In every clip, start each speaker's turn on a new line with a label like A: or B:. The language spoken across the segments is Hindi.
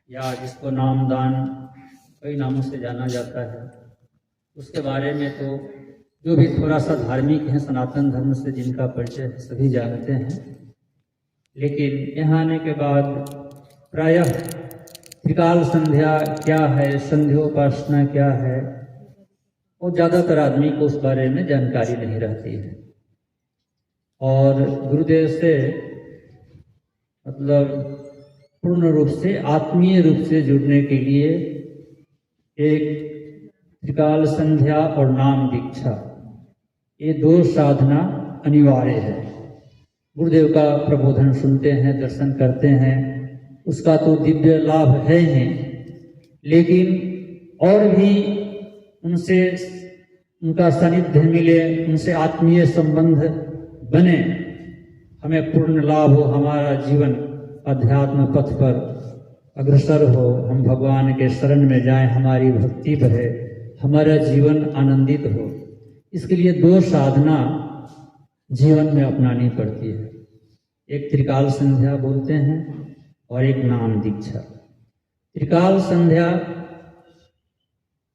A: या जिसको नामदान कई नामों से जाना जाता है, उसके बारे में तो जो भी थोड़ा सा धार्मिक है, सनातन धर्म से जिनका परिचय है, सभी जानते हैं। लेकिन यहाँ आने के बाद प्रायः त्रिकाल संध्या क्या है, संध्योपासना क्या है, और ज़्यादातर आदमी को उस बारे में जानकारी नहीं रहती है। और गुरुदेव से मतलब पूर्ण रूप से आत्मीय रूप से जुड़ने के लिए एक त्रिकाल संध्या और नाम दीक्षा, ये दो साधना अनिवार्य है। गुरुदेव का प्रबोधन सुनते हैं, दर्शन करते हैं, उसका तो दिव्य लाभ है ही, लेकिन और भी उनसे उनका सानिध्य मिले, उनसे आत्मीय संबंध बने, हमें पूर्ण लाभ हो, हमारा जीवन अध्यात्म पथ पर अग्रसर हो, हम भगवान के शरण में जाएं, हमारी भक्ति बढ़े, हमारा जीवन आनंदित हो। इसके लिए दो साधना जीवन में अपनानी पड़ती है। एक त्रिकाल संध्या बोलते हैं और एक नाम दीक्षा। त्रिकाल संध्या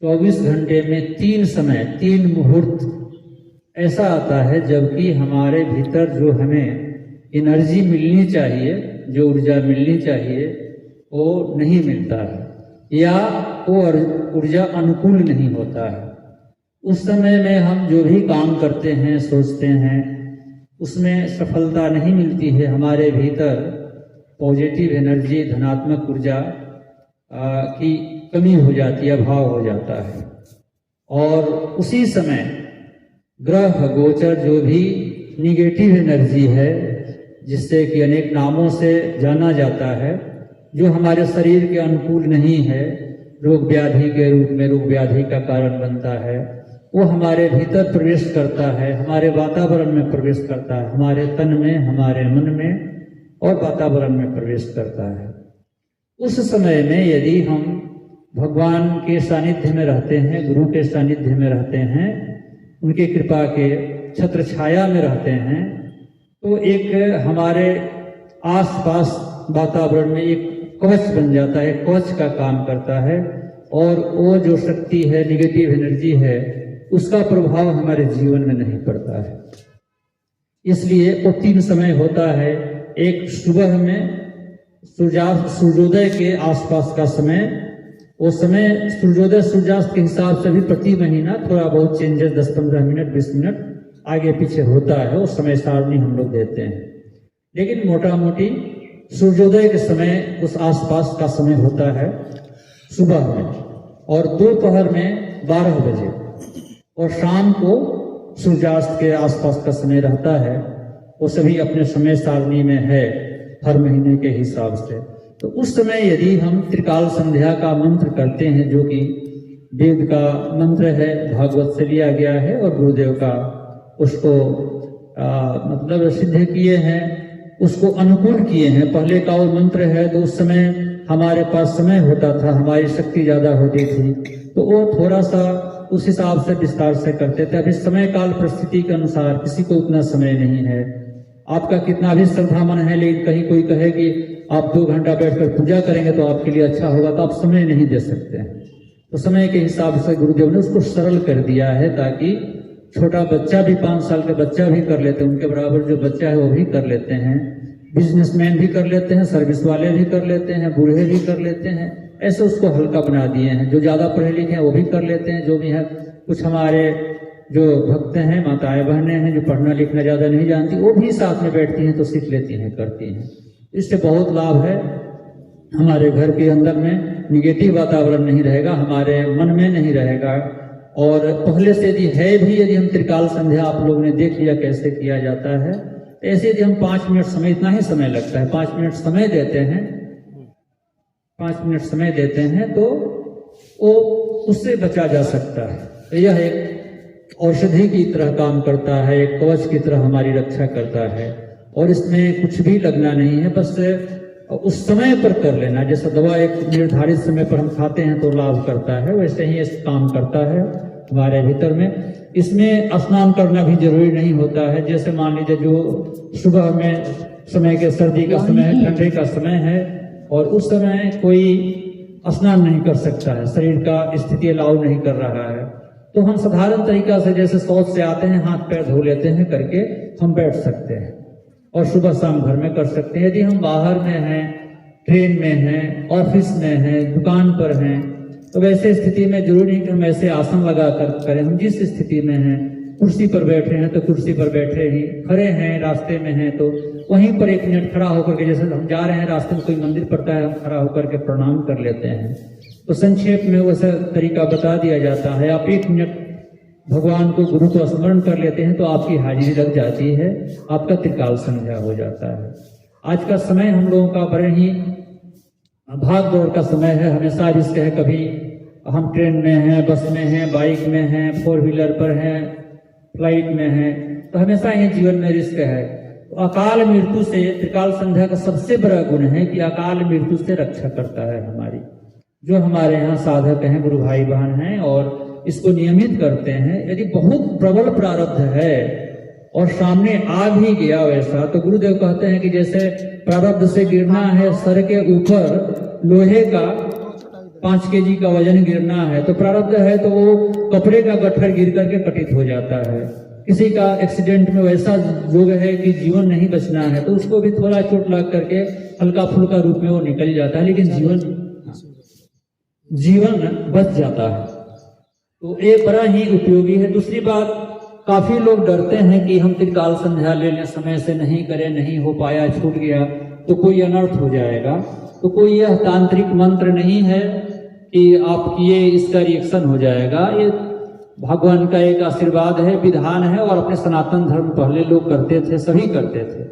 A: 24 घंटे में 3 समय, 3 मुहूर्त ऐसा आता है जबकि हमारे भीतर जो हमें एनर्जी मिलनी चाहिए, जो ऊर्जा मिलनी चाहिए, वो नहीं मिलता है, या वो ऊर्जा अनुकूल नहीं होता है। उस समय में हम जो भी काम करते हैं, सोचते हैं, उसमें सफलता नहीं मिलती है। हमारे भीतर पॉजिटिव एनर्जी, धनात्मक ऊर्जा की कमी हो जाती है, अभाव हो जाता है। और उसी समय ग्रह गोचर जो भी निगेटिव एनर्जी है, जिससे कि अनेक नामों से जाना जाता है, जो हमारे शरीर के अनुकूल नहीं है, रोग व्याधि के रूप में रोग व्याधि का कारण बनता है, वो हमारे भीतर प्रवेश करता है, हमारे वातावरण में प्रवेश करता है, हमारे तन में, हमारे मन में और वातावरण में प्रवेश करता है। उस समय में यदि हम भगवान के सानिध्य में रहते हैं, गुरु के सानिध्य में रहते हैं, उनकी कृपा के छत्र छाया में रहते हैं, तो एक हमारे आसपास वातावरण में एक कवच बन जाता है, कवच का काम करता है, और वो जो शक्ति है, निगेटिव एनर्जी है, उसका प्रभाव हमारे जीवन में नहीं पड़ता है। इसलिए वो 3 समय होता है। एक सुबह में सूर्योदय के आसपास का समय, वो समय सूर्योदय सूर्यास्त के हिसाब से भी प्रति महीना थोड़ा बहुत चेंजेस 10-15 मिनट 20 मिनट आगे पीछे होता है, वो समय सारणी हम लोग देते हैं। लेकिन मोटा मोटी सूर्योदय के समय उस आसपास का समय होता है सुबह में, और दोपहर में 12 बजे, और शाम को सूर्यास्त के आसपास का समय रहता है। वो सभी अपने समय सारणी में है हर महीने के हिसाब से। तो उस समय यदि हम त्रिकाल संध्या का मंत्र करते हैं, जो कि वेद का मंत्र है, भागवत से लिया गया है, और गुरुदेव का उसको मतलब सिद्ध किए हैं, उसको अनुकूल किए हैं। पहले का वो मंत्र है, तो उस समय हमारे पास समय होता था, हमारी शक्ति ज्यादा होती थी, तो वो थोड़ा सा उस हिसाब से विस्तार से करते थे। अभी समय काल परिस्थिति के अनुसार किसी को उतना समय नहीं है। आपका कितना भी श्रद्धा मन है, लेकिन कहीं कोई कहे कि आप 2 घंटा बैठकर पूजा करेंगे तो आपके लिए अच्छा होगा, तो आप समय नहीं दे सकते हैं। तो समय के हिसाब से गुरुदेव ने उसको सरल कर दिया है, ताकि छोटा बच्चा भी, 5 साल का बच्चा भी कर लेते हैं, उनके बराबर जो बच्चा है वो भी कर लेते हैं, बिजनेसमैन भी कर लेते हैं, सर्विस वाले भी कर लेते हैं, बूढ़े भी कर लेते हैं। ऐसे उसको हल्का बना दिए हैं। जो ज्यादा पढ़े लिखे हैं वो भी कर लेते हैं, जो भी है। कुछ हमारे जो भक्त हैं, माताएं बहनें हैं, जो पढ़ना लिखना ज्यादा नहीं जानती, वो भी साथ में बैठती हैं तो सीख लेती हैं, करती हैं। इससे बहुत लाभ है। हमारे घर के अंदर में निगेटिव वातावरण नहीं रहेगा, हमारे मन में नहीं रहेगा। और पहले से यदि है भी, यदि हम त्रिकाल संध्या आप लोगों ने देख लिया कैसे किया जाता है, ऐसे यदि हम 5 मिनट समय, इतना ही समय लगता है, 5 मिनट समय देते हैं, 5 मिनट समय देते हैं, तो वो उससे बचा जा सकता है। तो यह एक औषधि की तरह काम करता है, एक कवच की तरह हमारी रक्षा करता है, और इसमें कुछ भी लगना नहीं है, बस उस समय पर कर लेना। जैसे दवा एक निर्धारित समय पर हम खाते हैं तो लाभ करता है, वैसे ही इस काम करता है हमारे भीतर में। इसमें स्नान करना भी जरूरी नहीं होता है। जैसे मान लीजिए जो सुबह में समय के, सर्दी का समय है, ठंडे का समय है, और उस समय कोई स्नान नहीं कर सकता है, शरीर का स्थिति अलाउ नहीं कर रहा है, तो हम साधारण तरीका से जैसे शौच से आते हैं हाथ पैर धो लेते हैं करके हम बैठ सकते हैं और सुबह शाम घर में कर सकते हैं। यदि हम बाहर में हैं, ट्रेन में हैं, ऑफिस में हैं, दुकान पर हैं, तो वैसे स्थिति में जरूरी नहीं कि हम ऐसे आसन लगा कर करें। हम जिस स्थिति में हैं, कुर्सी पर बैठे हैं तो कुर्सी पर बैठे ही, खड़े हैं रास्ते में हैं तो वहीं पर 1 मिनट खड़ा होकर के, जैसे हम जा रहे हैं रास्ते में कोई मंदिर पड़ता है, हम खड़ा होकर के प्रणाम कर लेते हैं। तो संक्षेप में वैसा तरीका बता दिया जाता है। आप 1 मिनट भगवान को, गुरु को स्मरण कर लेते हैं तो आपकी हाजिरी लग जाती है, आपका त्रिकाल संध्या हो जाता है। आज का समय हम लोगों का बड़े ही भाग दौड़ का समय है, हमेशा रिस्क है। कभी हम ट्रेन में हैं, बस में हैं, बाइक में हैं, 4 व्हीलर पर हैं, फ्लाइट में हैं, तो हमेशा ये जीवन में रिस्क है। तो अकाल मृत्यु से, त्रिकाल संध्या का सबसे बड़ा गुण है कि अकाल मृत्यु से रक्षा करता है हमारी। जो हमारे यहाँ साधक हैं, गुरु भाई बहन हैं और इसको नियमित करते हैं, यदि बहुत प्रबल प्रारब्ध है और सामने आ भी गया वैसा, तो गुरुदेव कहते हैं कि जैसे प्रारब्ध से गिरना है सर के ऊपर लोहे का 5 केजी का वजन गिरना है, तो प्रारब्ध है तो वो कपड़े का गट्ठर गिर करके कटित हो जाता है। किसी का एक्सीडेंट में वैसा योग है कि जीवन नहीं बचना है, तो उसको भी थोड़ा चोट लग करके हल्का फुल्का रूप में वो निकल जाता है, लेकिन जीवन बच जाता है। तो ये बड़ा ही उपयोगी है। दूसरी बात, काफी लोग डरते हैं कि हम त्रिकाल संध्या लेने समय से नहीं करें, नहीं हो पाया, छूट गया तो कोई अनर्थ हो जाएगा। तो कोई यह तांत्रिक मंत्र नहीं है कि आप किए इसका रिएक्शन हो जाएगा। ये भगवान का एक आशीर्वाद है, विधान है, और अपने सनातन धर्म पहले लोग करते थे, सभी करते थे।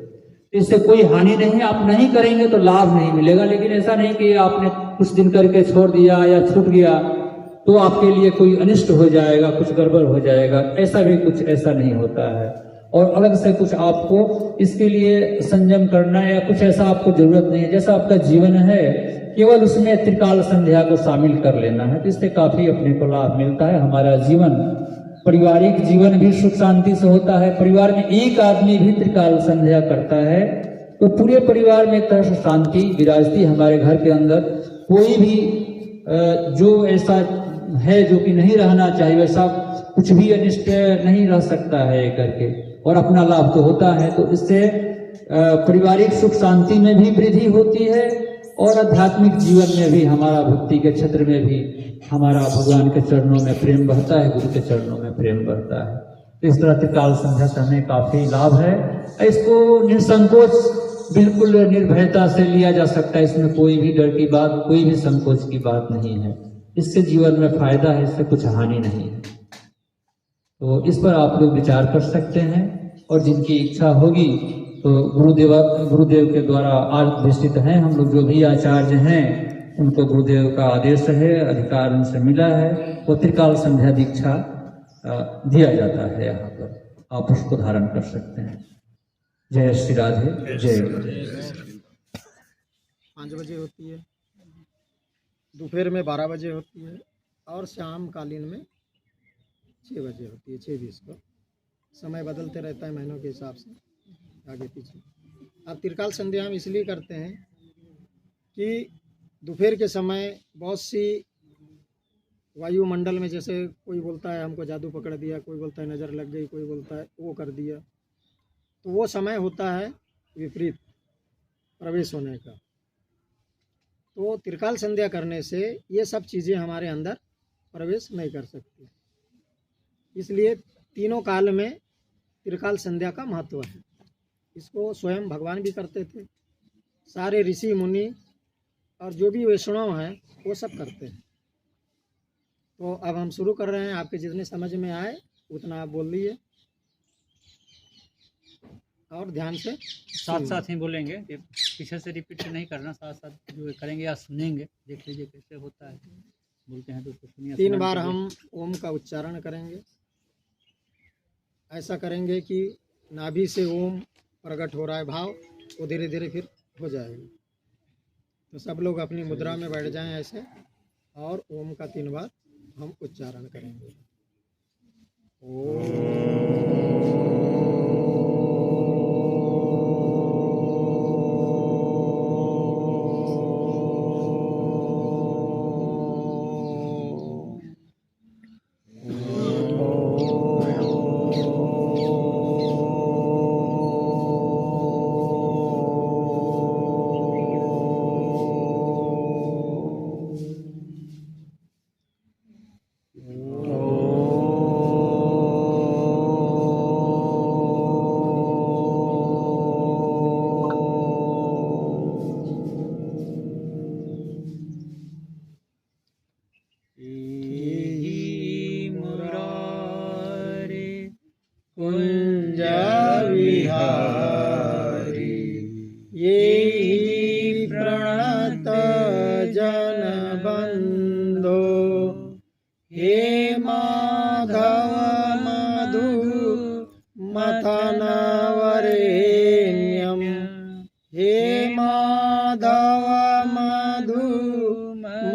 A: इससे कोई हानि नहीं है। आप नहीं करेंगे तो लाभ नहीं मिलेगा, लेकिन ऐसा नहीं कि आपने कुछ दिन करके छोड़ दिया या छूट गया तो आपके लिए कोई अनिष्ट हो जाएगा, कुछ गड़बड़ हो जाएगा, ऐसा भी कुछ ऐसा नहीं होता है। और अलग से कुछ आपको इसके लिए संयम करना या कुछ ऐसा आपको जरूरत नहीं है। जैसा आपका जीवन है, केवल उसमें त्रिकाल संध्या को शामिल कर लेना है, तो इससे काफी अपने को लाभ मिलता है। हमारा जीवन, पारिवारिक जीवन भी सुख शांति से होता है। परिवार में एक आदमी भी त्रिकाल संध्या करता है तो पूरे परिवार में एक तरह से शांति विराजती। हमारे घर के अंदर कोई भी जो ऐसा है जो कि नहीं रहना चाहिए, वैसा कुछ भी अनिष्ट नहीं रह सकता है करके, और अपना लाभ तो होता है। तो इससे पारिवारिक सुख शांति में भी वृद्धि होती है और आध्यात्मिक जीवन में भी, हमारा भक्ति के क्षेत्र में भी हमारा भगवान के चरणों में प्रेम बढ़ता है, गुरु के चरणों में प्रेम बढ़ता है। तो इस तरह त्रिकाल संध्या से हमें काफी लाभ है। इसको निसंकोच, बिल्कुल निर्भयता से लिया जा सकता है। इसमें कोई भी डर की बात, कोई भी संकोच की बात नहीं है। इससे जीवन में फायदा है, इससे कुछ हानि नहीं है। तो इस पर आप लोग विचार कर सकते हैं, और जिनकी इच्छा होगी तो गुरुदेव के द्वारा आदेशित हैं। हम लोग जो भी आचार्य हैं उनको गुरुदेव का आदेश है, अधिकार उनसे मिला है, वो त्रिकाल संध्या दीक्षा दिया जाता है। यहाँ पर आप उसको धारण कर सकते हैं। जय श्री राधे, जय।
B: 5 बजे होती है, दोपहर में 12 बजे होती है, और शाम कालीन में 6 बजे होती है, 6:20 को। समय बदलते रहता है महीनों के हिसाब से, आगे पीछे। अब त्रिकाल संध्या हम इसलिए करते हैं कि दोपहर के समय बहुत सी वायुमंडल में, जैसे कोई बोलता है हमको जादू पकड़ दिया, कोई बोलता है नज़र लग गई, कोई बोलता है वो कर दिया, तो वो समय होता है विपरीत प्रवेश होने का। तो त्रिकाल संध्या करने से ये सब चीज़ें हमारे अंदर प्रवेश नहीं कर सकती। इसलिए तीनों काल में त्रिकाल संध्या का महत्व है। इसको स्वयं भगवान भी करते थे, सारे ऋषि मुनि और जो भी वैष्णव हैं वो सब करते हैं। तो अब हम शुरू कर रहे हैं, आपके जितने समझ में आए उतना आप बोल लीजिए, और ध्यान से
A: साथ साथ ही बोलेंगे, पीछे से रिपीट नहीं करना, साथ साथ जो करेंगे या सुनेंगे, देख लीजिए कैसे होता है। बोलते हैं तो सुनिए।
B: 3 बार हम ओम का उच्चारण करेंगे। ऐसा करेंगे कि नाभि से ओम प्रकट हो रहा है भाव, वो धीरे धीरे फिर हो जाएगा। तो सब लोग अपनी मुद्रा में बैठ जाएं ऐसे, और ओम का 3 बार हम उच्चारण करेंगे। ओम जन बंधो हे माधव मधु मथनवरेण्यम हे माधव मधु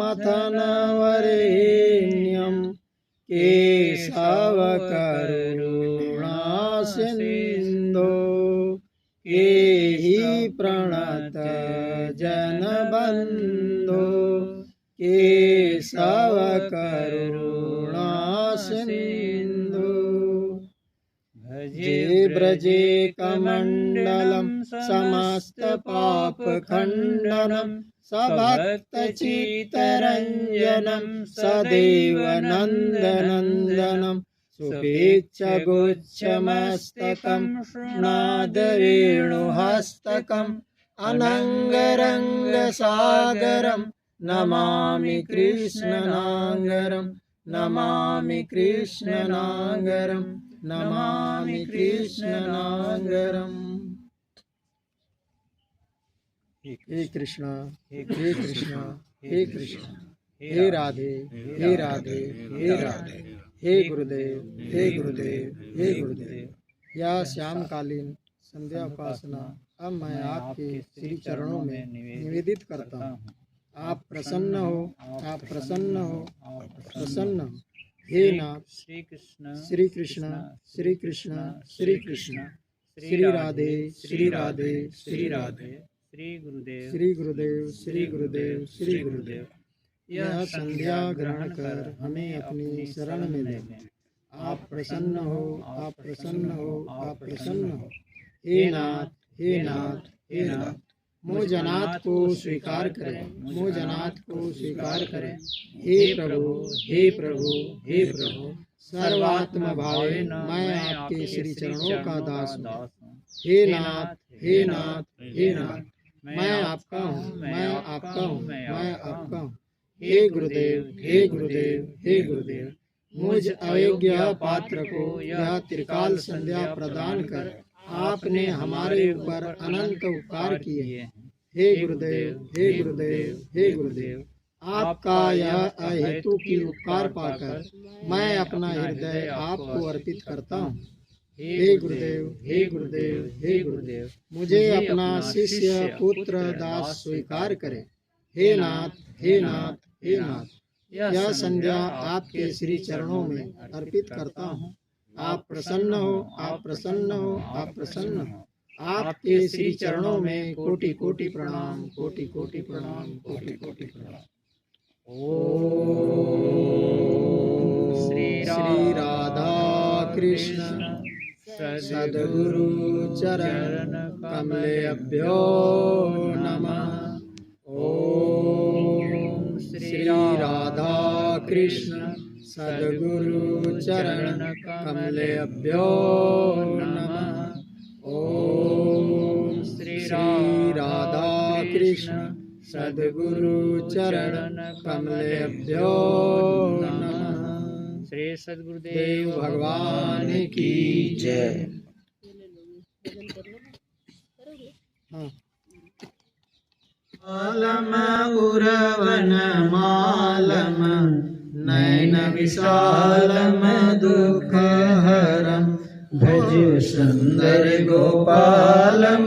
B: मथनवरेण्यम केशव करुणा सिंधो केहि प्रणत जन बंधो केशव करुणा सिंधु भजे ब्रजे कमंडलम समस्त पाप खंडनम सभक्त चित्तरंजनम सदैव नंदनंदनम सुपेच्छ गुच्छमस्तकं नादवेणुहस्तकं अनंगरंगसागरं नमामि कृष्णनागरं नमामि कृष्णनागरं नमामि कृष्णनागरं। हे कृष्णा हे कृष्णा हे कृष्णा हे राधे हे राधे हे राधे हे गुरुदेव हे गुरुदेव हे गुरुदेव। या श्यामकालीन संध्या उपासना अब मैं आपके श्री चरणों में निवेदित करता हूँ। आप प्रसन्न हो, आप प्रसन्न हो, आप प्रसन्न हो। हे नाथ श्री कृष्ण श्री कृष्ण श्री कृष्ण श्री कृष्ण श्री राधे श्री राधे श्री राधे श्री गुरुदेव श्री गुरुदेव श्री गुरुदेव श्री गुरुदेव। यह संध्या ग्रहण कर हमें अपनी शरण में ले। आप प्रसन्न हो, आप प्रसन्न हो, आप प्रसन्न हो। हे नाथ हे नाथ हे नाथ मुझ अनाथ को स्वीकार करें, मुझ अनाथ को स्वीकार करें। हे प्रभु हे प्रभु हे प्रभु सर्वात्म भावे मैं आपके श्री चरणों का दास हूँ। हे नाथ हे नाथ हे नाथ मैं आपका हूँ, मैं आपका हूँ, मैं आपका हूँ। हे गुरुदेव हे गुरुदेव हे गुरुदेव मुझ अयोग्य पात्र को यह त्रिकाल संध्या प्रदान कर आपने हमारे ऊपर अनंत उपकार किए। हे गुरुदेव हे गुरुदेव हे गुरुदेव आपका यह अहेतु की उपकार पाकर मैं अपना हृदय आपको अर्पित करता हूँ। हे गुरुदेव हे गुरुदेव हे गुरुदेव मुझे अपना शिष्य पुत्र दास स्वीकार करे। हे नाथ हे नाथ हे नाथ यह संध्या आपके श्री चरणों में अर्पित करता हूँ। आप प्रसन्न हो, आप प्रसन्न हो, आप प्रसन्न हो। आपके श्री चरणों में कोटि कोटि प्रणाम, कोटि कोटि प्रणाम, कोटि कोटि प्रणाम। ओम श्री राधा कृष्ण सद्गुरु चरण कमलेभ्यो नमः। ओम श्री राधा कृष्ण सद्गुरु चरण कमलेभ्यो नमः। ओम श्री राधा कृष्ण सद्गुरु चरण कमलेभ्यो नमः। श्री सद्गुरुदेव भगवान की जय। मालम उरवन मालम नयन विशालम दुख हरम भज सुंदर गोपालम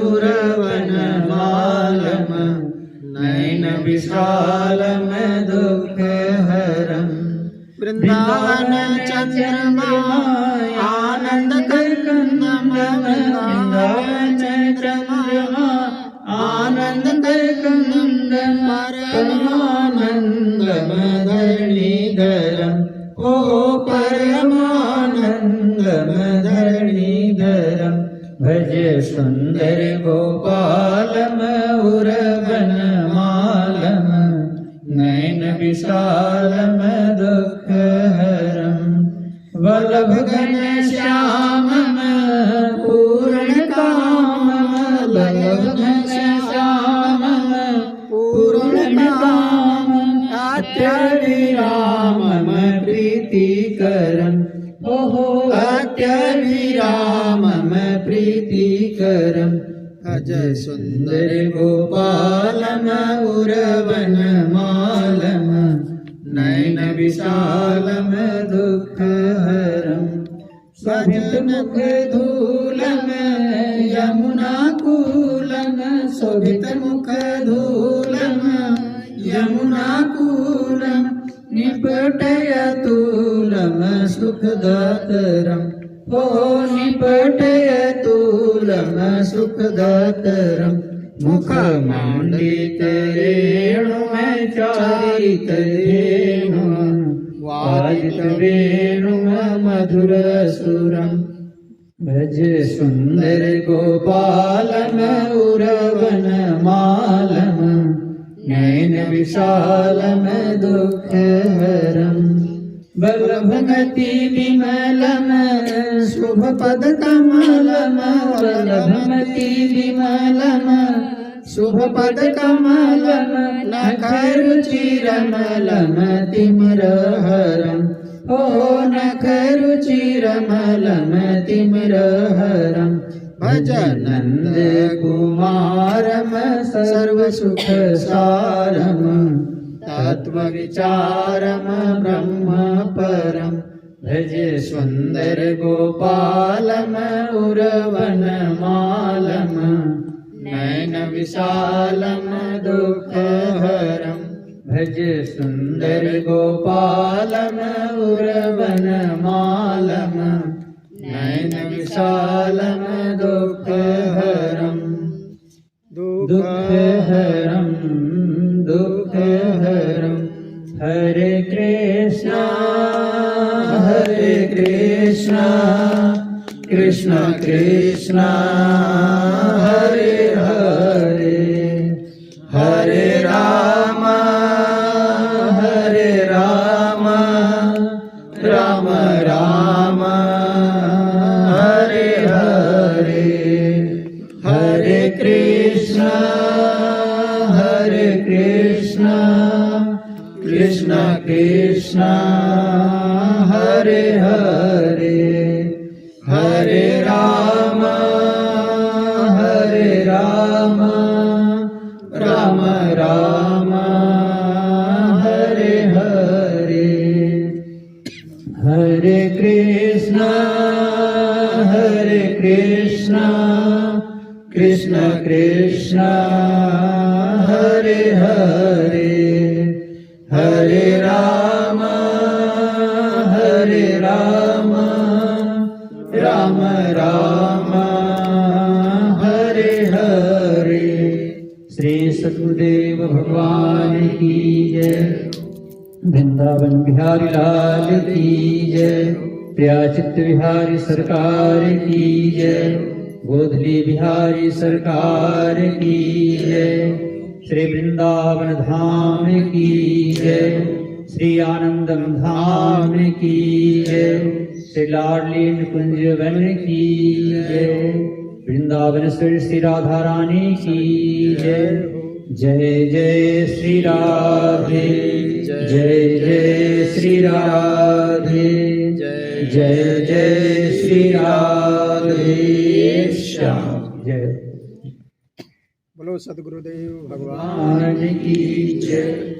B: उरवन मालम नयन विशालम दुख हरम। वृंदावन चंद्रमा आनंद कंदम वृंदावन चंद्रमा आनंद कंद परमानंद धरणीधरम ओ परमानंद धरणीधरम भज सुंदर गोपालम उरवन मालम नयन विशालम दुख हरम। वल्लभ घन श्यामम पूर्ण कामम वल्लभ घन श्यामम पूर्ण कामम अत्यविरामम प्रीतिकरम ओहो अत्यविरामम प्रीतिकरम। भज सुंदर गोपालम उरवन मालम नयन विशालम दुःखहरं शोभित मुख धूलम यमुना कूलम शोभित मुख धूलम यमुना कूलम निपटयतुलम सुखदातरं ओ निपटयतुलम सुखदातरं मुखमाण्डितरेणुं चारितरेणुं वादितवेणुं मधुरसुरं भज सुन्दर गोपालम उरवनमालम नयन विशालम दुःखहरं बलभगति विमलम शुभपदकमलम बलभगति विमलम शुभपदकमलम नखरुचिरमलम तिमिरहरं ओ नखरुचिरमलम तिमिरहरं भज नन्द कुमारम सर्वसुखसारम तत्त्वविचारम ब्रह्म परं भज सुन्दर गोपालम उरवनमालम नयन विशालम दुःखहरं भज सुन्दर गोपालम उरवनमालम नयन विशालम दुःखहरं दुःखहरं दुःखहरं हरे कृष्णा कृष्ण कृष्ण हरे हरे हरे राम राम राम हरे हरे हरे कृष्ण कृष्ण कृष्ण हरे हरे हरे राम राम राम हरे हरे हरे कृष्ण कृष्ण कृष्ण हरे हरे हरे राम राम राम हरे हरे श्री सतगुरुदेव भगवान की जय वृंदावन बिहारी लाल की जय प्रियाचित्त बिहारी सरकार की जय गोधली बिहारी सरकार की जय श्री वृंदावन धाम की जय श्री आनंदम धाम की जय श्री लाडली कुंज वन की जय वृंदावन श्री राधा रानी की जय जय जय श्री राधे जय जय श्री राधे जय जय श्री राधे श्याम जय
C: बोलो सदगुरुदेव भगवान
B: भगवान की जय।